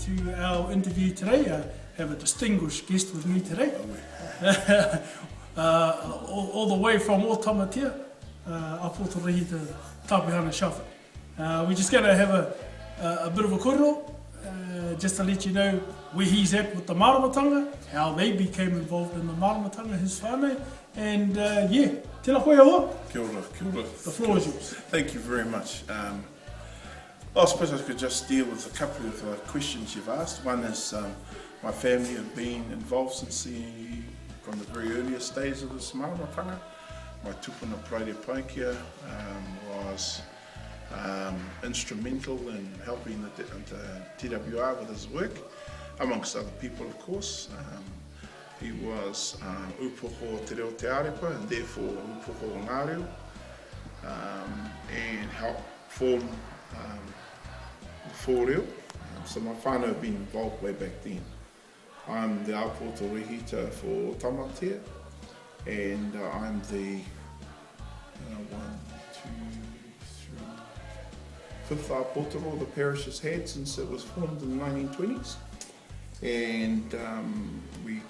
to our interview today. I have a distinguished guest with me today. All the way from Otamatea, Apotoro Rehita Tapihana Shelford. We're just going to have a bit of a kōrero, just to let you know where he's at with the maramatanga, how they became involved in the maramatanga, his whānau, and tēnā koe hoa. Kia ora, kia ora. The floor is yours. Thank you very much. I suppose I could just deal with a couple of questions you've asked. One is my family have been involved from the very earliest days of this maramatanga. My tupuna Praere Paikia was instrumental in helping the TWR with his work, amongst other people of course. He was upoho te reo te arepa and therefore upoho ngā reo, and helped form the reo. So my whānau have been involved way back then. I'm the Apotoro Rehita for Otamatea, and I'm the fifth Apotoro the parish has had since it was formed in the 1920s. And we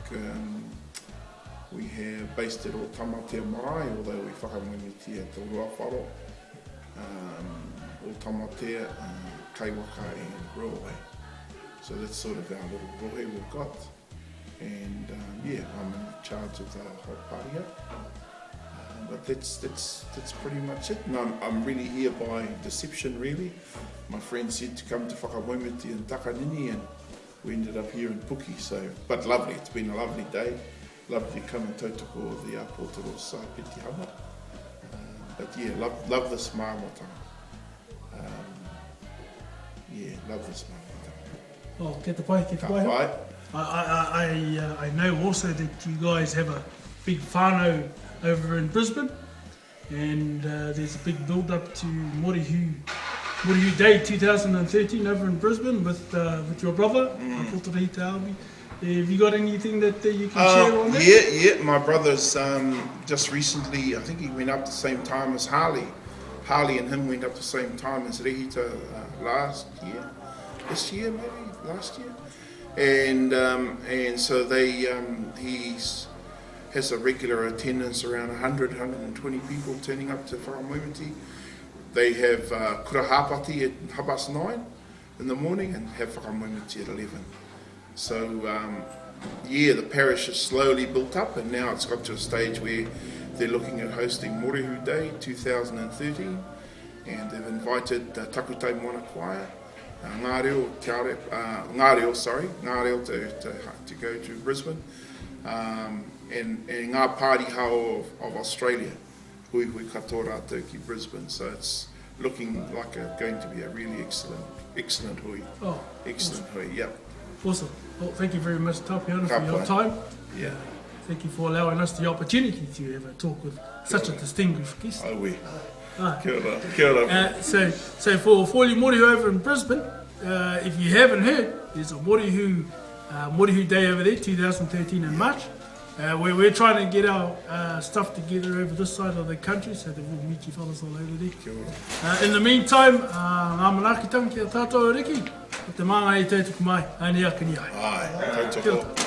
have based it Otamatea Marae, although we whakamumitia at the Ruawharo, Otamatea, Kaiwaka and Roe. So that's sort of our little rohe we've got. And I'm in charge of the whole party here. But that's pretty much it. And I'm really here by deception really. My friend said to come to Whakamoemiti in Takanini, and we ended up here in Puki, but lovely, it's been a lovely day. Lovely to come and tautoko the Apotoro Saipiti Hama. But love this maramatanga. Love this maramatanga. Oh, get the pai. I know also that you guys have a big whānau over in Brisbane, and there's a big build up to Morehu Day 2013 over in Brisbane with your brother, Apotoro Rehita. Have you got anything that you can share on that? Yeah, my brother's just recently, I think he went up the same time as Harley. Harley and him went up the same time as Rehita last year maybe. And so they he has a regular attendance, around 120 people turning up to Whakamoemiti. They have kura hapati at 9:30 in the morning and have Whakamoemiti at 11. So the parish has slowly built up, and now it's got to a stage where they're looking at hosting Morehu Day 2013, and they've invited Takutai Moana Choir, ngā reo to go to Brisbane, and ngā pāri hao of Australia, hui katoa rātou ki Brisbane. So it's looking like going to be a really excellent hui. Oh, excellent awesome. Hui, yep. Awesome. Well, thank you very much, Tapihana, for your time. Yeah. Thank you for allowing us the opportunity to have a talk with such a distinguished guest. Oh, we. Kia ora. So for you Morehu over in Brisbane, if you haven't heard, there's a Morehu Day over there, 2013 in March. We're trying to get our stuff together over this side of the country, so that we'll meet you fellas all over there. In the meantime, ngā manaakitanga ki a tātou riki, o te māngai tautuku mai, aini aka ni ai. Ai, tautoko.